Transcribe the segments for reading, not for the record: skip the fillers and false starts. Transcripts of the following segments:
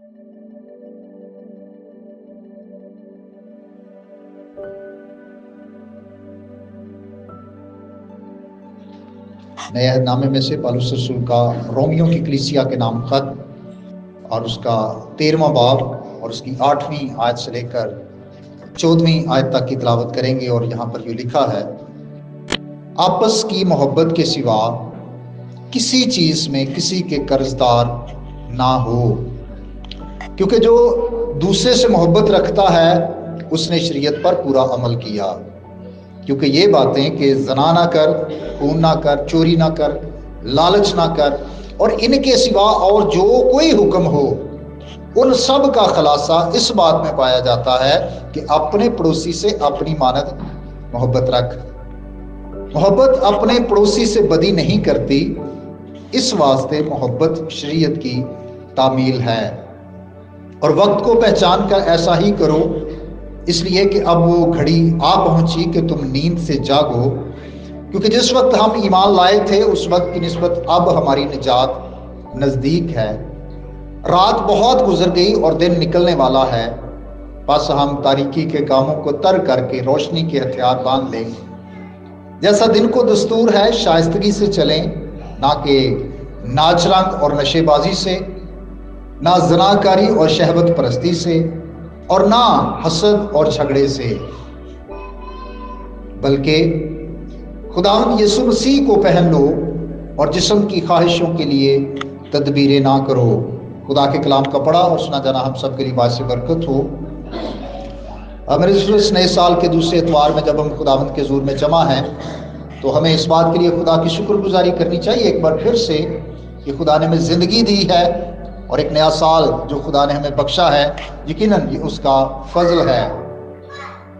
نئے عہد نامے میں سے پالوس رسول کا رومیوں کی کلیسیا کے نام خط اور اس کا 13واں باب اور اس کی 8ویں آیت سے لے کر 14ویں آیت تک کی تلاوت کریں گے۔ اور یہاں پر یہ لکھا ہے، آپس کی محبت کے سوا کسی چیز میں کسی کے قرضدار نہ ہو، کیونکہ جو دوسرے سے محبت رکھتا ہے اس نے شریعت پر پورا عمل کیا، کیونکہ یہ باتیں کہ زنا نہ کر، خون نہ کر، چوری نہ کر، لالچ نہ کر، اور ان کے سوا اور جو کوئی حکم ہو، ان سب کا خلاصہ اس بات میں پایا جاتا ہے کہ اپنے پڑوسی سے اپنی مانند محبت رکھ۔ محبت اپنے پڑوسی سے بدی نہیں کرتی، اس واسطے محبت شریعت کی تعمیل ہے۔ اور وقت کو پہچان کر ایسا ہی کرو، اس لیے کہ اب وہ گھڑی آ پہنچی کہ تم نیند سے جاگو، کیونکہ جس وقت ہم ایمان لائے تھے اس وقت کی نسبت اب ہماری نجات نزدیک ہے۔ رات بہت گزر گئی اور دن نکلنے والا ہے، پس ہم تاریکی کے کاموں کو ترک کر کے روشنی کے ہتھیار باندھ لیں۔ جیسا دن کو دستور ہے شائستگی سے چلیں، نہ کہ ناچ رنگ اور نشے بازی سے، نہ زناکاری اور شہوت پرستی سے، اور نہ حسد اور جھگڑے سے، بلکہ خداوند یسوع مسیح کو پہن لو اور جسم کی خواہشوں کے لیے تدبیریں نہ کرو۔ خدا کے کلام کا پڑھا اور سنا جانا ہم سب کے لیے باعث برکت ہو۔ میرے اس نئے سال کے دوسرے اتوار میں جب ہم خداوند کے حضور میں جمع ہیں تو ہمیں اس بات کے لیے خدا کی شکر گزاری کرنی چاہیے ایک بار پھر سے کہ خدا نے ہمیں زندگی دی ہے، اور ایک نیا سال جو خدا نے ہمیں بخشا ہے یقیناً یہ اس کا فضل ہے۔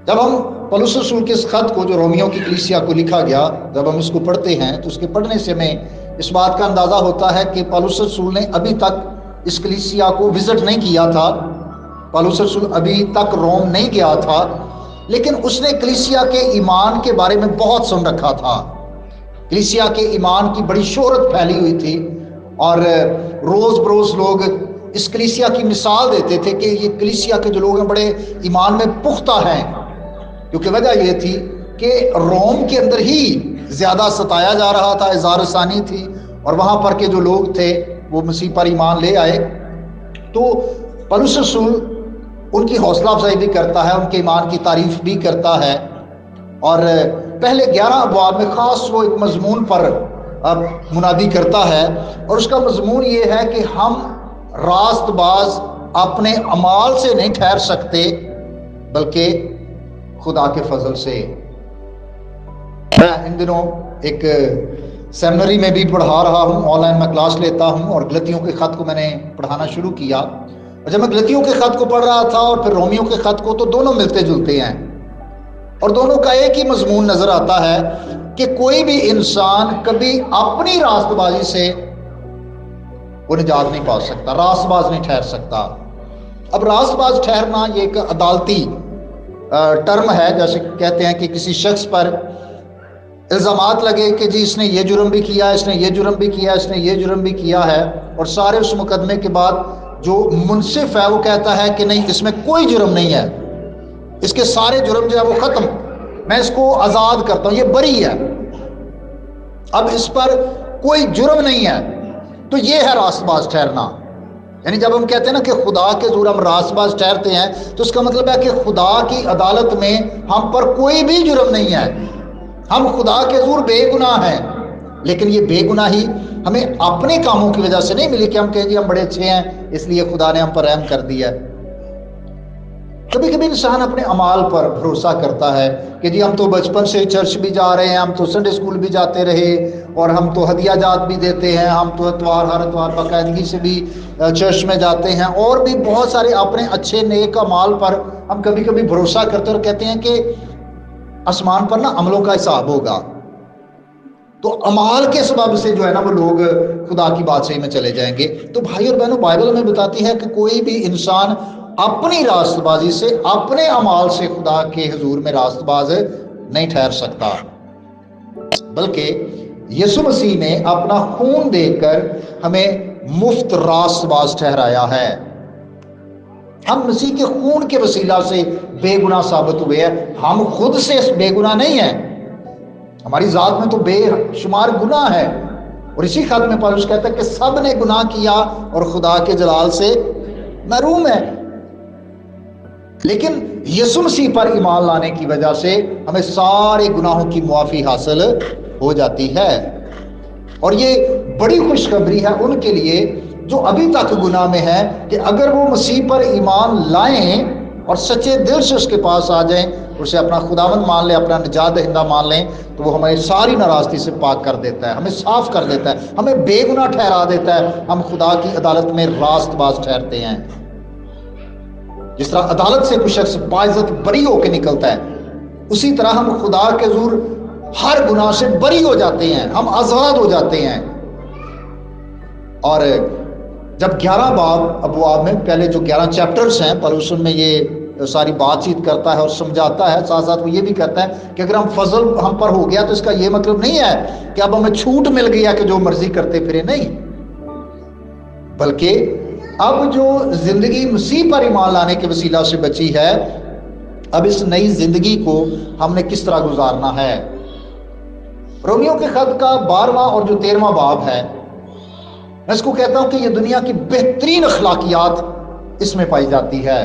جب ہم پولس رسول کے اس خط کو جو رومیوں کی کلیسیا کو لکھا گیا، جب ہم اس کو پڑھتے ہیں تو اس کے پڑھنے سے ہمیں اس بات کا اندازہ ہوتا ہے کہ پولس رسول نے ابھی تک اس کلیسیا کو وزٹ نہیں کیا تھا، پولس رسول ابھی تک روم نہیں گیا تھا، لیکن اس نے کلیسیا کے ایمان کے بارے میں بہت سن رکھا تھا۔ کلیسیا کے ایمان کی بڑی شہرت پھیلی ہوئی تھی، اور روز بروز لوگ اس کلیسیا کی مثال دیتے تھے کہ یہ کلیسیا کے جو لوگ ہیں بڑے ایمان میں پختہ ہیں، کیونکہ وجہ یہ تھی کہ روم کے اندر ہی زیادہ ستایا جا رہا تھا، اظہار ثانی تھی، اور وہاں پر کے جو لوگ تھے وہ مسیح پر ایمان لے آئے۔ تو پولس رسول ان کی حوصلہ افزائی بھی کرتا ہے، ان کے ایمان کی تعریف بھی کرتا ہے، اور پہلے 11 ابواب میں خاص وہ ایک مضمون پر منادی کرتا ہے، اور اس کا مضمون یہ ہے کہ ہم راست باز اپنے اعمال سے نہیں ٹھہر سکتے بلکہ خدا کے فضل سے۔ میں ان دنوں ایک سیمنری میں بھی پڑھا رہا ہوں، آن لائن میں کلاس لیتا ہوں، اور غلطیوں کے خط کو میں نے پڑھانا شروع کیا، اور جب میں غلطیوں کے خط کو پڑھ رہا تھا اور پھر رومیوں کے خط کو، تو دونوں ملتے جلتے ہیں، اور دونوں کا ایک ہی مضمون نظر آتا ہے کہ کوئی بھی انسان کبھی اپنی راست بازی سے وہ نجات نہیں پا سکتا، راست باز نہیں ٹھہر سکتا۔ اب راست باز ٹھہرنا یہ ایک عدالتی ٹرم ہے، جیسے کہتے ہیں کہ کسی شخص پر الزامات لگے کہ جی اس نے یہ جرم بھی کیا، اس نے یہ جرم بھی کیا، اس نے یہ جرم بھی کیا ہے، اور سارے اس مقدمے کے بعد جو منصف ہے وہ کہتا ہے کہ نہیں اس میں کوئی جرم نہیں ہے، اس کے سارے جرم جو ہے وہ ختم، میں اس کو آزاد کرتا ہوں، یہ بری ہے، اب اس پر کوئی جرم نہیں ہے۔ تو یہ ہے راست باز ٹھہرنا۔ یعنی جب ہم کہتے ہیں نا کہ خدا کے حضور ہم راست باز ٹھہرتے ہیں، تو اس کا مطلب ہے کہ خدا کی عدالت میں ہم پر کوئی بھی جرم نہیں ہے، ہم خدا کے حضور بے گناہ ہیں، لیکن یہ بے گناہی ہمیں اپنے کاموں کی وجہ سے نہیں ملی کہ ہم کہیں جی ہم بڑے اچھے ہیں اس لیے خدا نے ہم پر رحم کر دیا۔ کبھی کبھی انسان اپنے اعمال پر بھروسہ کرتا ہے کہ جی ہم تو بچپن سے چرچ بھی جا رہے ہیں، ہم تو سنڈے اسکول بھی جاتے رہے، اور ہم تو ہدیہ جات بھی دیتے ہیں، ہم تو ہر اتوار باقاعدگی سے بھی چرچ میں جاتے ہیں، اور بھی بہت سارے اپنے اچھے نیک اعمال پر ہم کبھی کبھی بھروسہ کرتے اور کہتے ہیں کہ آسمان پر نا عملوں کا حساب ہوگا۔ تو اعمال کے سبب سے جو ہے نا وہ لوگ خدا کی بادشاہی میں چلے جائیں گے۔ تو بھائی اور بہنوں، بائبل ہمیں بتاتی ہے کہ کوئی بھی انسان اپنی راست بازی سے، اپنے اعمال سے خدا کے حضور میں راست باز نہیں ٹھہر سکتا، بلکہ یسوع مسیح نے اپنا خون دے کر ہمیں مفت راست باز ٹھہرایا ہے۔ ہم مسیح کے خون کے وسیلہ سے بے گناہ ثابت ہوئے ہیں. ہم خود سے بے گناہ نہیں ہیں، ہماری ذات میں تو بے شمار گناہ ہے. اور اسی خط میں پالوس کہتا ہے کہ سب نے گناہ کیا اور خدا کے جلال سے محروم ہے. لیکن یسوع مسیح پر ایمان لانے کی وجہ سے ہمیں سارے گناہوں کی معافی حاصل ہو جاتی ہے. اور یہ بڑی خوشخبری ہے ان کے لیے جو ابھی تک گناہ میں ہے، کہ اگر وہ مسیح پر ایمان لائیں اور سچے دل سے اس کے پاس آ جائیں، اسے اپنا خداوند مان لیں، اپنا نجات دہندہ مان لیں، تو وہ ہمیں ساری ناراضگی سے پاک کر دیتا ہے، ہمیں صاف کر دیتا ہے، ہمیں بے گناہ ٹھہرا دیتا ہے. ہم خدا کی عدالت میں راست باز ٹھہرتے ہیں. جس طرح عدالت سے کوئی شخص باعزت بری ہو کے نکلتا ہے، اسی طرح ہم خدا کے حضور ہر گناہ سے بری ہو جاتے ہیں، ہم آزاد ہو جاتے ہیں. اور جب 11 باب ابواب میں پہلے جو 11 چیپٹرز ہیں، پالوس ان میں یہ ساری بات چیت کرتا ہے اور سمجھاتا ہے. ساتھ ساتھ وہ یہ بھی کہتا ہے کہ اگر ہم فضل ہم پر ہو گیا تو اس کا یہ مطلب نہیں ہے کہ اب ہمیں چھوٹ مل گئی ہے کہ جو مرضی کرتے پھرے، نہیں، بلکہ اب جو زندگی مسیح پر ایمان لانے کے وسیلہ سے بچی ہے، اب اس نئی زندگی کو ہم نے کس طرح گزارنا ہے. رومیوں کے خط کا 12واں اور جو 13واں باب ہے، میں اس کو کہتا ہوں کہ یہ دنیا کی بہترین اخلاقیات اس میں پائی جاتی ہے.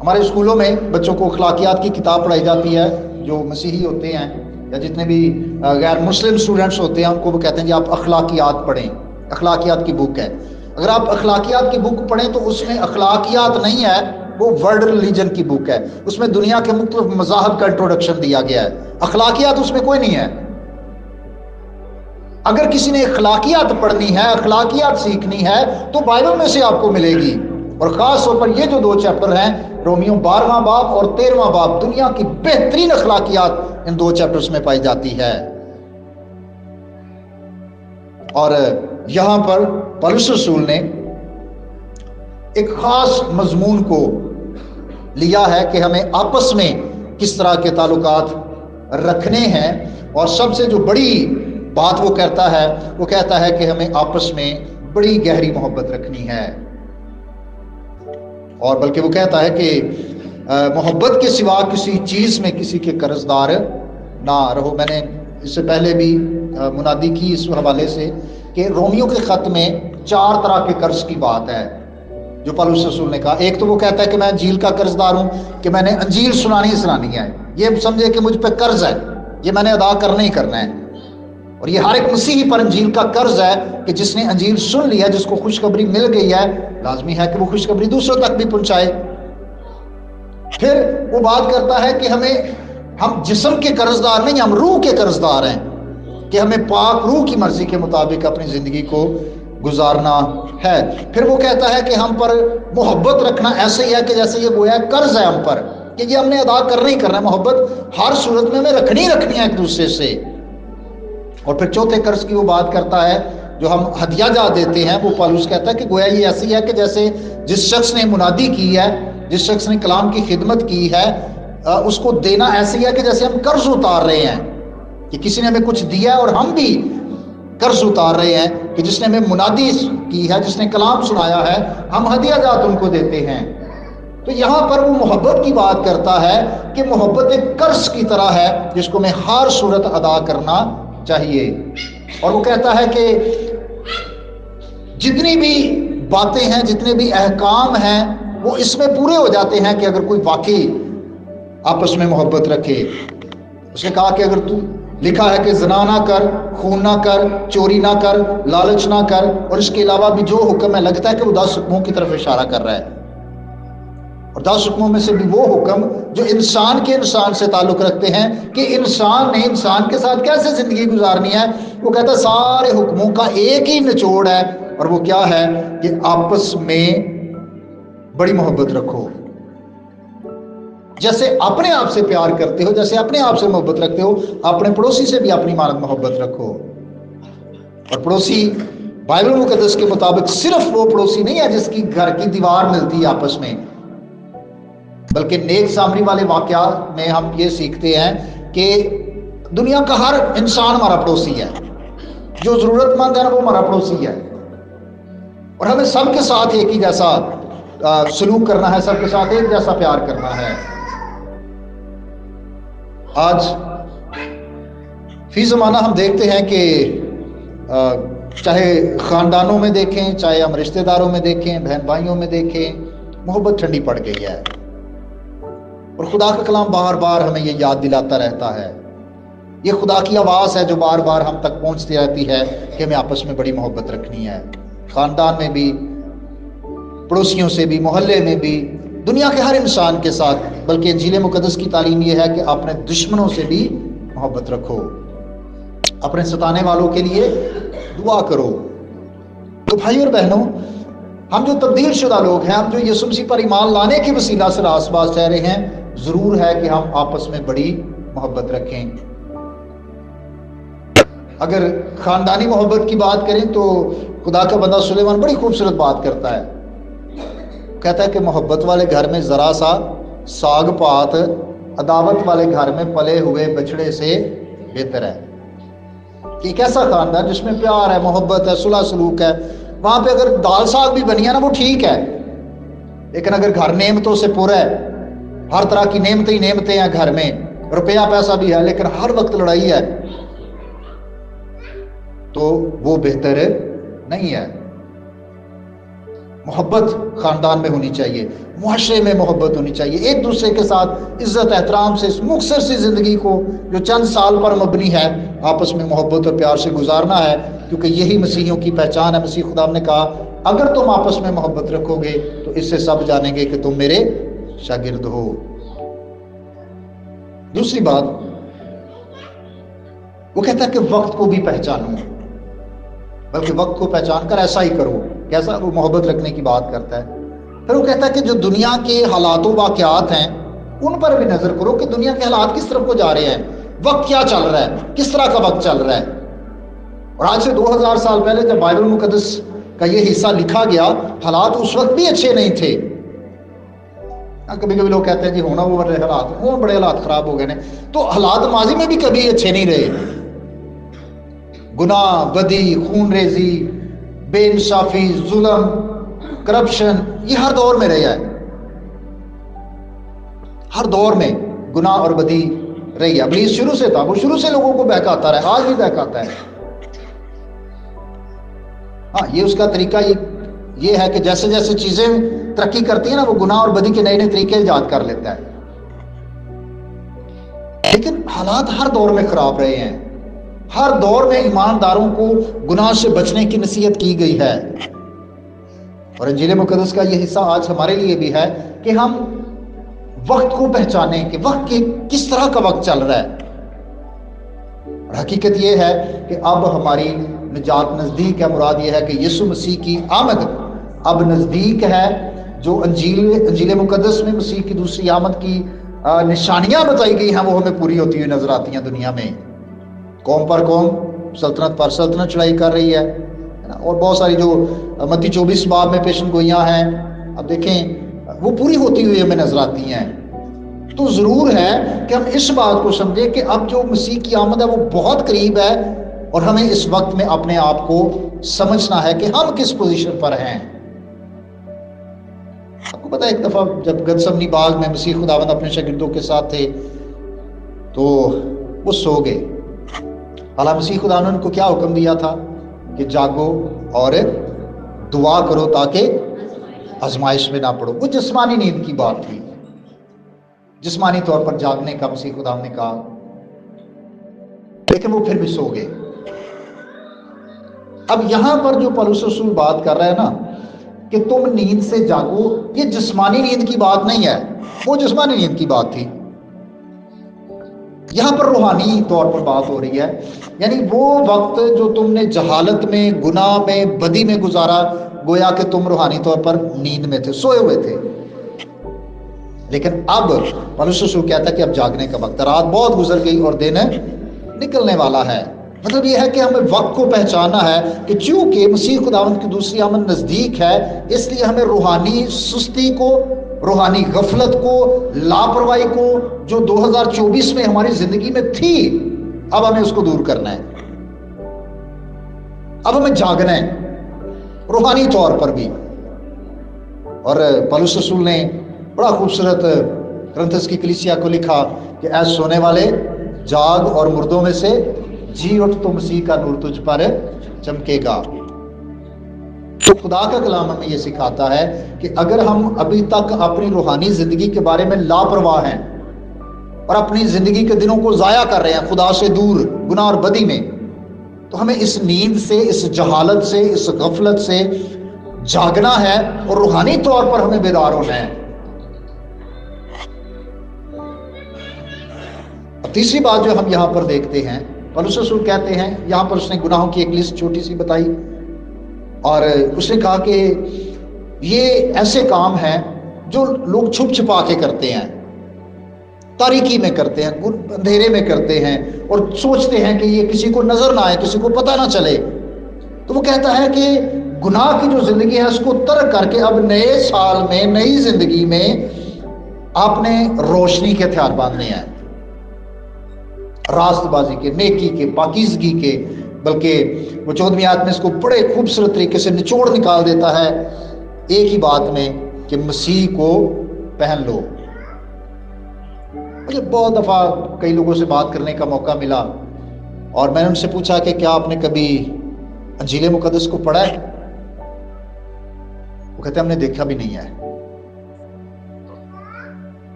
ہمارے اسکولوں میں بچوں کو اخلاقیات کی کتاب پڑھائی جاتی ہے. جو مسیحی ہوتے ہیں یا جتنے بھی غیر مسلم اسٹوڈنٹس ہوتے ہیں، ان کو وہ کہتے ہیں جی آپ اخلاقیات پڑھیں. اخلاقیات کی بک ہے. اگر آپ اخلاقیات کی بک پڑھیں تو اس میں اخلاقیات نہیں ہے، وہ ورلڈ ریلیجن کی بک ہے. اس میں دنیا کے مختلف مذاہب کا انٹروڈکشن دیا گیا ہے. اخلاقیات اس میں کوئی نہیں ہے. اگر کسی نے اخلاقیات پڑھنی ہے، اخلاقیات سیکھنی ہے، تو بائبل میں سے آپ کو ملے گی. اور خاص طور پر یہ جو 2 چیپٹر ہیں، رومیوں 12واں باب اور 13واں باب، دنیا کی بہترین اخلاقیات ان 2 چیپٹرز میں پائی جاتی ہے. اور یہاں پر پولس رسول نے ایک خاص مضمون کو لیا ہے کہ ہمیں آپس میں کس طرح کے تعلقات رکھنے ہیں. اور سب سے جو بڑی بات وہ کہتا ہے کہ ہمیں آپس میں بڑی گہری محبت رکھنی ہے. اور بلکہ وہ کہتا ہے کہ محبت کے سوا کسی چیز میں کسی کے قرض دار نہ رہو. میں نے اس سے پہلے بھی منادی کی اس حوالے سے کہ رومیوں کے خط میں 4 طرح کے قرض کی بات ہے جو پولس رسول نے کہا. ایک تو وہ کہتا ہے کہ میں انجیل کا قرض دار ہوں، کہ میں نے انجیل سنانی ہے، یہ سمجھے کہ مجھ پہ قرض ہے، یہ میں نے ادا کرنا ہی کرنا ہے. اور یہ ہر ایک مسیحی پر انجیل کا قرض ہے کہ جس نے انجیل سن لیا، جس کو خوشخبری مل گئی ہے، لازمی ہے کہ وہ خوشخبری دوسروں تک بھی پہنچائے. پھر وہ بات کرتا ہے کہ ہم جسم کے قرض دار نہیں، ہم روح کے قرض دار ہیں، کہ ہمیں پاک روح کی مرضی کے مطابق اپنی زندگی کو گزارنا ہے. پھر وہ کہتا ہے کہ ہم پر محبت رکھنا ایسے ہی ہے کہ جیسے یہ گویا قرض ہے ہم پر، کہ یہ ہم نے ادا کرنا ہی کرنا ہے. محبت ہر صورت میں ہمیں رکھنی ہے ایک دوسرے سے. اور پھر چوتھے قرض کی وہ بات کرتا ہے جو ہم ہدیہ جات دیتے ہیں. وہ پالوس کہتا ہے کہ گویا یہ ایسی ہے کہ جیسے جس شخص نے منادی کی ہے، جس شخص نے کلام کی خدمت کی ہے، اس کو دینا ایسی ہے کہ جیسے ہم قرض اتار رہے ہیں، کہ کسی نے ہمیں کچھ دیا ہے اور ہم بھی قرض اتار رہے ہیں، کہ جس نے ہمیں منادی کی ہے، جس نے کلام سنایا ہے، ہم ہدیہ جات ان کو دیتے ہیں. تو یہاں پر وہ محبت کی بات کرتا ہے کہ محبت ایک قرض کی طرح ہے جس کو میں ہر صورت ادا کرنا چاہیے. اور وہ کہتا ہے کہ جتنی بھی باتیں ہیں، جتنے بھی احکام ہیں، وہ اس میں پورے ہو جاتے ہیں کہ اگر کوئی واقعی آپس میں محبت رکھے. اس نے کہا کہ اگر تو لکھا ہے کہ زنا نہ کر، خون نہ کر، چوری نہ کر، لالچ نہ کر، اور اس کے علاوہ بھی جو حکم ہے، لگتا ہے کہ وہ 10 حکموں کی طرف اشارہ کر رہا ہے. اور 10 حکموں میں سے بھی وہ حکم جو انسان سے تعلق رکھتے ہیں کہ انسان نے انسان کے ساتھ کیسے زندگی گزارنی ہے. وہ کہتا ہے سارے حکموں کا ایک ہی نچوڑ ہے، اور وہ کیا ہے کہ آپس میں بڑی محبت رکھو. جیسے اپنے آپ سے پیار کرتے ہو، جیسے اپنے آپ سے محبت رکھتے ہو، اپنے پڑوسی سے بھی اپنی مانند محبت رکھو. اور پڑوسی بائبل مقدس کے مطابق صرف وہ پڑوسی نہیں ہے جس کی گھر کی دیوار ملتی ہے آپس میں، بلکہ نیک سامری والے واقعات میں ہم یہ سیکھتے ہیں کہ دنیا کا ہر انسان ہمارا پڑوسی ہے. جو ضرورت مند ہے نا، وہ ہمارا پڑوسی ہے. اور ہمیں سب کے ساتھ ایک ہی جیسا سلوک کرنا ہے، سب کے ساتھ ایک جیسا پیار کرنا ہے۔ آج فی زمانہ ہم دیکھتے ہیں کہ چاہے خاندانوں میں دیکھیں، چاہے ہم رشتہ داروں میں دیکھیں، بہن بھائیوں میں دیکھیں، محبت ٹھنڈی پڑ گئی ہے۔ اور خدا کا کلام بار بار ہمیں یہ یاد دلاتا رہتا ہے، یہ خدا کی آواز ہے جو بار بار ہم تک پہنچتی رہتی ہے کہ ہمیں آپس میں بڑی محبت رکھنی ہے، خاندان میں بھی، پڑوسیوں سے بھی، محلے میں بھی، دنیا کے ہر انسان کے ساتھ۔ بلکہ انجیل مقدس کی تعلیم یہ ہے کہ اپنے دشمنوں سے بھی محبت رکھو، اپنے ستانے والوں کے لیے دعا کرو۔ تو بھائی اور بہنوں، ہم جو تبدیل شدہ لوگ ہیں، ہم جو یسوع مسیح پر ایمان لانے کے وسیلہ سے راست باز ٹھہرے ہیں، ضرور ہے کہ ہم آپس میں بڑی محبت رکھیں۔ اگر خاندانی محبت کی بات کریں تو خدا کا بندہ سلیمان بڑی خوبصورت بات کرتا ہے، کہتا ہے کہ محبت والے گھر میں ذرا سا ساگ پات عداوت والے گھر میں پلے ہوئے بچڑے سے بہتر ہے۔ ایک ایسا خاندان جس میں پیار ہے، محبت ہے، صلح سلوک ہے، وہاں پہ اگر دال ساگ بھی بنی ہے نا وہ ٹھیک ہے، لیکن اگر گھر نعمتوں سے پورا ہے، ہر طرح کی نعمتیں ہیں گھر میں، روپیہ پیسہ بھی ہے، لیکن ہر وقت لڑائی ہے، تو وہ بہتر نہیں ہے۔ محبت خاندان میں ہونی چاہیے، معاشرے میں محبت ہونی چاہیے، ایک دوسرے کے ساتھ عزت احترام سے اس مختصر سی زندگی کو جو چند سال پر مبنی ہے آپس میں محبت اور پیار سے گزارنا ہے، کیونکہ یہی مسیحیوں کی پہچان ہے۔ مسیح خدا نے کہا اگر تم آپس میں محبت رکھو گے تو اس سے سب جانیں گے کہ تم میرے شاگرد ہو۔ دوسری بات وہ کہتا ہے کہ وقت کو بھی پہچانو، بلکہ وقت کو پہچان کر ایسا ہی کرو۔ کیسا؟ وہ محبت رکھنے کی بات کرتا ہے۔ پھر وہ کہتا ہے کہ جو دنیا کے حالات و واقعات ہیں ان پر بھی نظر کرو کہ دنیا کے حالات کس طرف کو جا رہے ہیں، وقت کیا چل رہا ہے، کس طرح کا وقت چل رہا ہے۔ اور آج سے 2000 سال پہلے جب بائبل مقدس کا یہ حصہ لکھا گیا، حالات اس وقت بھی اچھے نہیں تھے۔ کبھی کبھی لوگ کہتے ہیں جی ہونا وہ بڑے حالات خراب ہو گئے ہیں، تو حالات ماضی میں بھی کبھی اچھے نہیں رہے۔ گناہ، بدی، خون ریزی، بے انصافی، ظلم، کرپشن، یہ ہر دور میں رہا ہے، ہر دور میں گناہ اور بدی رہی ہے۔ ابلیس شروع سے تھا، وہ شروع سے لوگوں کو بہکاتا رہا، آج بھی بہکاتا ہے۔ ہاں، یہ اس کا طریقہ یہ ہے کہ جیسے جیسے چیزیں ترقی کرتی ہیں نا، وہ گناہ اور بدی کے نئے نئے طریقے ایجاد کر لیتا ہے۔ لیکن حالات ہر دور میں خراب رہے ہیں، ہر دور میں ایمانداروں کو گناہ سے بچنے کی نصیحت کی گئی ہے۔ اور انجیل مقدس کا یہ حصہ آج ہمارے لیے بھی ہے کہ ہم وقت کو پہچانیں کہ وقت کس طرح کا وقت چل رہا ہے۔ اور حقیقت یہ ہے کہ اب ہماری نجات نزدیک ہے۔ مراد یہ ہے کہ یسوع مسیح کی آمد اب نزدیک ہے۔ جو انجیل مقدس میں مسیح کی دوسری آمد کی نشانیاں بتائی گئی ہیں وہ ہمیں پوری ہوتی ہوئی نظر آتی ہیں دنیا میں۔ قوم پر قوم، سلطنت پر سلطنت چڑھائی کر رہی ہے، اور بہت ساری جو متی 24 باب میں پیشن گوئیاں ہیں، اب دیکھیں وہ پوری ہوتی ہوئی ہمیں نظر آتی ہیں۔ تو ضرور ہے کہ ہم اس بات کو سمجھیں کہ اب جو مسیح کی آمد ہے وہ بہت قریب ہے، اور ہمیں اس وقت میں اپنے آپ کو سمجھنا ہے کہ ہم کس پوزیشن پر ہیں۔ آپ کو پتہ ہے ایک دفعہ جب گتسمنی باغ میں مسیح خداوند اپنے شاگردوں کے ساتھ تھے تو وہ سو گئے۔ حالانکہ مسیح خدا نے ان کو کیا حکم دیا تھا کہ جاگو اور دعا کرو تاکہ آزمائش میں نہ پڑو۔ وہ جسمانی نیند کی بات تھی، جسمانی طور پر جاگنے کا مسیح خدا نے کہا، لیکن وہ پھر بھی سو گئے۔ اب یہاں پر جو پولس رسول بات کر رہا ہے نا کہ تم نیند سے جاگو، یہ جسمانی نیند کی بات نہیں ہے، وہ جسمانی نیند کی بات تھی۔ یہاں پر روحانی طور پر بات ہو رہی ہے، یعنی وہ وقت جو تم نے جہالت میں، گناہ میں، بدی میں گزارا، گویا کہ تم روحانی طور پر نیند میں تھے، سوئے ہوئے تھے۔ لیکن اب پولس رسول کہتا ہے کہ اب جاگنے کا وقت ہے، رات بہت گزر گئی اور دن نکلنے والا ہے۔ مطلب یہ ہے کہ ہمیں وقت کو پہچاننا ہے کہ چونکہ مسیح خداوند کی دوسری آمد نزدیک ہے، اس لیے ہمیں روحانی سستی کو، روحانی غفلت کو، لاپرواہی کو جو 2024 میں ہماری زندگی میں تھی، اب ہمیں اس کو دور کرنا ہے۔ اب ہمیں جاگنا ہے روحانی طور پر بھی۔ اور پولس رسول نے بڑا خوبصورت کرنتھس کی کلیسیا کو لکھا کہ اے سونے والے جاگ اور مردوں میں سے جی اٹھ تو مسیح کا نور تجھ پر چمکے گا۔ تو خدا کا کلام ہمیں یہ سکھاتا ہے کہ اگر ہم ابھی تک اپنی روحانی زندگی کے بارے میں لاپرواہ ہیں اور اپنی زندگی کے دنوں کو ضائع کر رہے ہیں خدا سے دور گناہ اور بدی میں، تو ہمیں اس نیند سے، اس جہالت سے، اس غفلت سے جاگنا ہے اور روحانی طور پر ہمیں بیدار ہونا ہے۔ اور تیسری بات جو ہم یہاں پر دیکھتے ہیں، پولس رسول کہتے ہیں، یہاں پر اس نے گناہوں کی ایک لسٹ چھوٹی سی بتائی اور اس نے کہا کہ یہ ایسے کام ہیں جو لوگ چھپ چھپا کے کرتے ہیں، تاریکی میں کرتے ہیں، اندھیرے میں کرتے ہیں اور سوچتے ہیں کہ یہ کسی کو نظر نہ آئے، کسی کو پتہ نہ چلے۔ تو وہ کہتا ہے کہ گناہ کی جو زندگی ہے اس کو ترک کر کے اب نئے سال میں، نئی زندگی میں آپ نے روشنی کے ہتھیار باندھنے ہیں، راست بازی کے، نیکی کے، پاکیزگی کے۔ بلکہ وہ 14ویں آیت میں اس کو بڑے خوبصورت طریقے سے نچوڑ نکال دیتا ہے ایک ہی بات میں کہ مسیح کو پہن لو۔ مجھے بہت دفعہ کئی لوگوں سے بات کرنے کا موقع ملا اور میں نے ان سے پوچھا کہ کیا آپ نے کبھی انجیل مقدس کو پڑھا ہے؟ وہ کہتے ہیں ہم نے دیکھا بھی نہیں ہے۔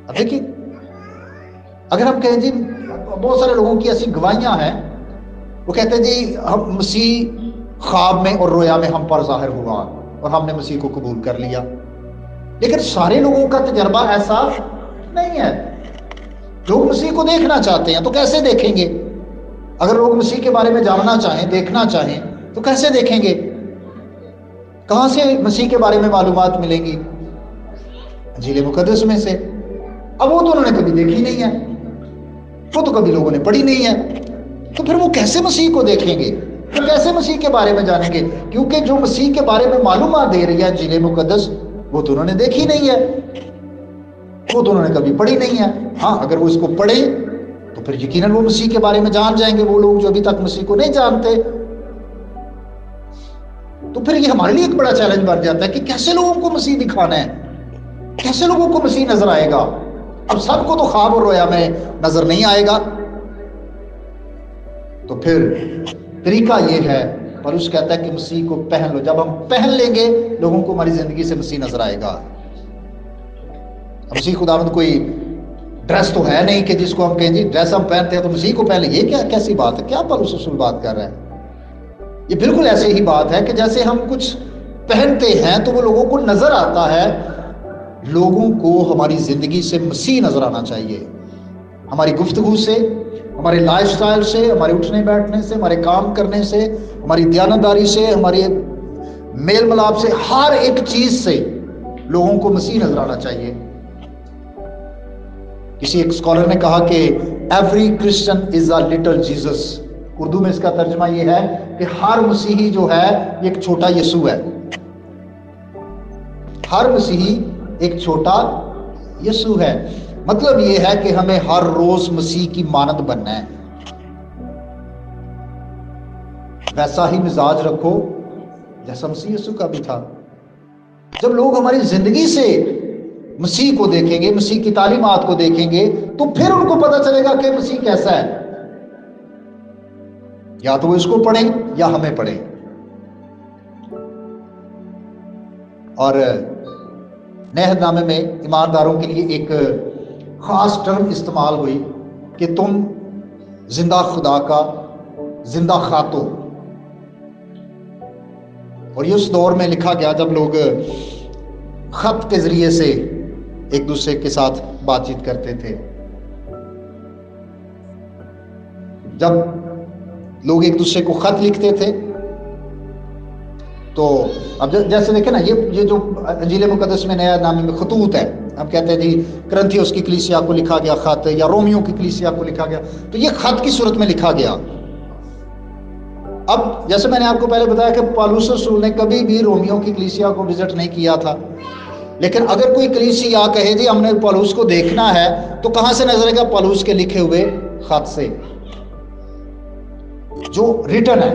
اب دیکھیے، اگر ہم کہیں جی بہت سارے لوگوں کی ایسی گواہیاں ہیں، وہ کہتے ہیں جی ہم مسیح خواب میں اور رویا میں ہم پر ظاہر ہوا اور ہم نے مسیح کو قبول کر لیا، لیکن سارے لوگوں کا تجربہ ایسا نہیں ہے۔ لوگ مسیح کو دیکھنا چاہتے ہیں تو کیسے دیکھیں گے؟ اگر لوگ مسیح کے بارے میں جاننا چاہیں، دیکھنا چاہیں تو کیسے دیکھیں گے؟ کہاں سے مسیح کے بارے میں معلومات ملیں گی؟ انجیل مقدس میں سے۔ اب وہ تو انہوں نے کبھی دیکھی نہیں ہے، وہ تو کبھی لوگوں نے پڑھی نہیں ہے، تو پھر وہ کیسے مسیح کو دیکھیں گے؟ وہ کیسے مسیح کے بارے میں جانیں گے؟ کیونکہ جو مسیح کے بارے میں معلومات دے رہی ہے انجیل مقدس، وہ تو انہوں نے دیکھی نہیں ہے، وہ تو انہوں نے کبھی پڑھی نہیں ہے۔ ہاں، اگر وہ اس کو پڑھیں تو پھر یقیناً وہ مسیح کے بارے میں جان جائیں گے، وہ لوگ جو ابھی تک مسیح کو نہیں جانتے۔ تو پھر یہ ہمارے لیے ایک بڑا چیلنج بن جاتا ہے کہ کیسے لوگوں کو مسیح دکھانا ہے، کیسے لوگوں کو مسیح نظر آئے گا؟ اب سب کو تو خواب اور رویا میں نظر نہیں آئے گا، تو پھر طریقہ یہ ہے، پولس کہتا ہے کہ مسیح کو پہن لو۔ جب ہم پہن لیں گے لوگوں کو ہماری زندگی سے مسیح نظر آئے گا۔ مسیح خداوند کوئی ڈریس تو ہے نہیں کہ جس کو ہم کہیں جی ڈریس ہم پہنتے ہیں تو مسیح کو پہن لیں، یہ کیا کیسی بات ہے؟ کیا پولس رسول بات کر رہا ہے؟ یہ بالکل ایسے ہی بات ہے کہ جیسے ہم کچھ پہنتے ہیں تو وہ لوگوں کو نظر آتا ہے، لوگوں کو ہماری زندگی سے مسیح نظر آنا چاہیے، ہماری گفتگو سے، ہمارے لائف سٹائل سے، ہمارے اٹھنے بیٹھنے سے، ہمارے کام کرنے سے، ہماری دیانتداری سے، ہمارے میل ملاپ سے، ہر ایک چیز سے لوگوں کو مسیح نظر آنا چاہیے۔ کسی ایک اسکالر نے کہا کہ every Christian is a little Jesus. Urdu میں اس کا ترجمہ یہ ہے کہ ہر مسیحی جو ہے یہ ایک چھوٹا یسوع ہے، ہر مسیحی ایک چھوٹا یسوع ہے۔ مطلب یہ ہے کہ ہمیں ہر روز مسیح کی مانند بننا ہے، ویسا ہی مزاج رکھو جیسا مسیح یسوع کا بھی تھا۔ جب لوگ ہماری زندگی سے مسیح کو دیکھیں گے، مسیح کی تعلیمات کو دیکھیں گے، تو پھر ان کو پتہ چلے گا کہ مسیح کیسا ہے۔ یا تو وہ اس کو پڑھیں یا ہمیں پڑھیں۔ اور نئے عہد نامے میں ایمانداروں کے لیے ایک خاص ٹرم استعمال ہوئی کہ تم زندہ خدا کا زندہ خط ہو۔ اور یہ اس دور میں لکھا گیا جب لوگ خط کے ذریعے سے ایک دوسرے کے ساتھ بات چیت کرتے تھے۔ جب لوگ ایک دوسرے کو خط لکھتے تھے تو اب جیسے دیکھیں نا، یہ جو انجیل مقدس میں نیا نامے میں خطوط ہے، ہم کہتے ہیں جی کرنتھیوس کی کلیسیا کو لکھا گیا خط یا رومیوں کی کلیسیا کو لکھا گیا، تو یہ خط کی صورت میں لکھا گیا۔ اب جیسے میں نے آپ کو پہلے بتایا کہ پولس رسول نے کبھی بھی رومیوں کی کلیسیا کو وزٹ نہیں کیا تھا، لیکن اگر کوئی کلیسیا کہے جی ہم نے پولس کو دیکھنا ہے تو کہاں سے نظر آئے گا؟ پولس کے لکھے ہوئے خط سے جو ریٹن ہے۔